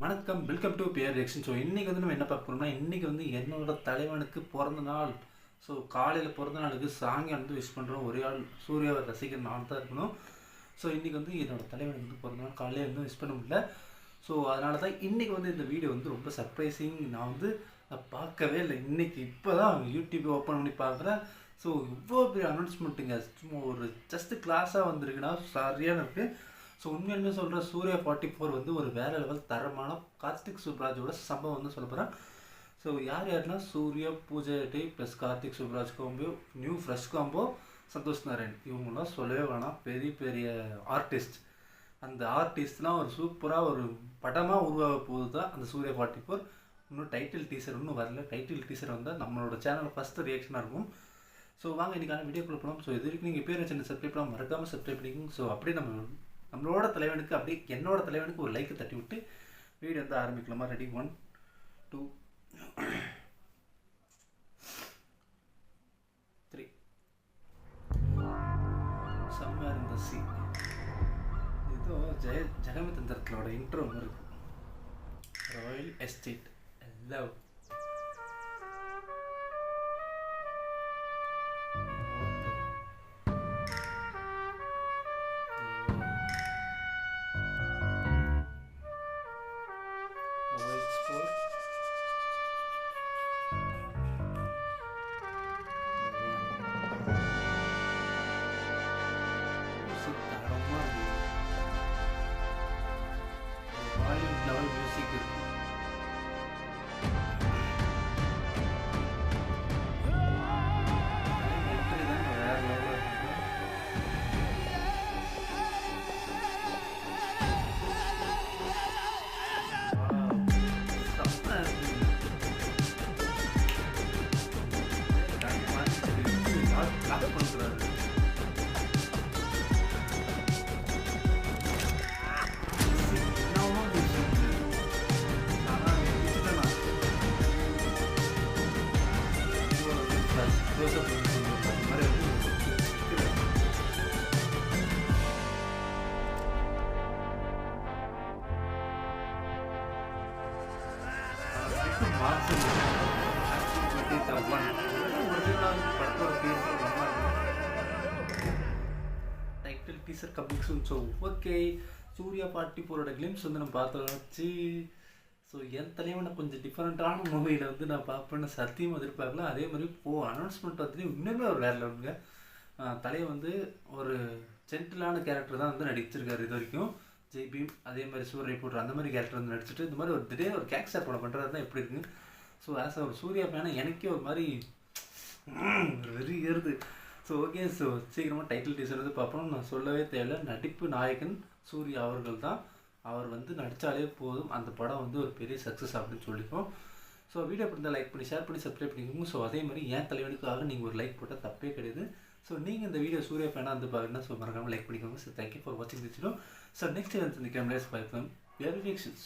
வணக்கம், welcome to peer reaction. So இன்றைக்கி வந்து நம்ம என்ன பார்க்க போகிறோம்னா, இன்றைக்கி வந்து என்னோட தலைவனுக்கு பிறந்த நாள். ஸோ காலையில் பிறந்த நாளுக்கு சாயங்காலம் வந்து விஷ் பண்ணுறோம். ஒரே ஆள் சூர்யாவை ரசிக்கிற நாள் தான் இருக்கணும். ஸோ இன்றைக்கி வந்து என்னோடய தலைவனுக்கு வந்து பிறந்த நாள். காலையில் வந்து விஷ் பண்ண முடியல. ஸோ அதனால தான் இன்றைக்கி வந்து இந்த வீடியோ வந்து ரொம்ப சர்ப்ரைசிங். நான் பார்க்கவே இல்லை. இன்றைக்கி இப்போ தான் யூடியூப் ஓப்பன் பண்ணி பார்க்குறேன். ஸோ இவ்வளோ பெரிய அனௌன்ஸ்மெண்ட்டுங்க. சும்மா ஒரு ஜஸ்ட்டு கிளாஸாக வந்திருக்குன்னா சரியான இருக்குது. ஸோ உண்மையிலுமே சொல்கிறேன், சூர்யா 44 வந்து ஒரு வேறு லெவல் தரமான கார்த்திக் சுப்ராஜோட சம்பவம் வந்து சொல்ல போகிறேன். ஸோ யாருன்னா Suriya, Pooja Hegde plus Karthik Subbaraj combo, new fresh combo, Santhosh Narayan. இவங்களாம் சொல்லவே வேணாம், பெரிய பெரிய ஆர்டிஸ்ட். அந்த ஆர்டிஸ்ட்லாம் ஒரு சூப்பராக ஒரு படமாக உருவாக போகுது தான் அந்த சூர்யா 44. இன்னும் டைட்டில் டீசர் இன்னும் வரல. டைட்டில் டீசர் வந்தால் நம்மளோட சேனல் ஃபஸ்ட்டு ரியாக்ஷனாக இருக்கும். ஸோ வாங்க இன்றைக்கான வீடியோக்குள்ள போகலாம். ஸோ இது வரைக்கும் நீங்கள் பேர் சேனல் சப்ஸ்கிரைப் பண்ணால் மறக்காமல் சப்ஸ்கிரைப் பண்ணிக்கோங்க. ஸோ அப்படியே நம்மளோட தலைவனுக்கு அப்படியே என்னோட தலைவனுக்கு ஒரு லைக்கை தட்டி விட்டு வீடியோ வந்து ஆரம்பிக்கலாமா? ரெடி, 1 2 3. சம்மர் இந்த சி ஏதோ ஜெகமிதந்திரத்தோட இன்ட்ரோ இருக்கு. Royal estate love. Level music இருக்கு. Title teaser coming soon. So okay, Suriya 44ஓட கிளிம்ஸ் வந்து நம்ம பார்த்தாச்சு. ஸோ என் தலைவனை கொஞ்சம் டிஃப்ரெண்ட்டான மூவியில் வந்து நான் பார்ப்பேன்னு சத்தியம் எதிர்பார்க்கலாம். அதே மாதிரி அனௌன்ஸ்மெண்ட் வந்து இன்னுமே ஒரு வேறு லெவலுங்க. தலையை வந்து ஒரு ஜென்டிலான கேரக்டர் தான் வந்து நடிச்சிருக்காரு இது வரைக்கும். ஜெய் பீம், அதே மாதிரி சூர்யா போடுற அந்த மாதிரி கேரக்டர் வந்து நடிச்சுட்டு இந்த மாதிரி ஒரு திடீர்னு ஒரு கேக்ஸ்டார் படம் பண்ணுறது தான் எப்படி இருக்குங்க. ஸோ ஆஸ் ஒரு சூர்யா ஃபேனை எனக்கே ஒரு மாதிரி வெறி ஏறுது. ஸோ ஓகே, ஸோ சீக்கிரமாக டைட்டில் டீசர் வந்து பார்ப்போம். நான் சொல்லவே தேவையில்லை, நடிப்பு நாயகன் சூர்யா அவர்கள் தான். அவர் வந்து நடித்தாலே போதும், அந்த படம் வந்து ஒரு பெரிய சக்ஸஸ் அப்படின்னு சொல்லிப்போம். ஸோ வீடியோ பிடிந்தால் லைக் பண்ணி ஷேர் பண்ணி சப்ஸ்கிரைப் பண்ணிக்கோங்க. ஸோ அதே மாதிரி என் தலைவனுக்காக நீங்கள் ஒரு லைக் போட்டால் தப்பே கிடையாது. ஸோ நீங்கள் இந்த வீடியோ சூர்யா ஃபேனாக வந்து பாருங்கன்னா ஸோ மறக்காமல் லைக் பண்ணிக்கோங்க. ஸோ தேங்க்யூ ஃபார் வாட்சிங் திஸ் வீடியோ. ஸோ நெக்ஸ்ட் வந்து இந்த கேமராஸ் பார்க்கலாம். வேறு ரியாக்ஷன்ஸ்.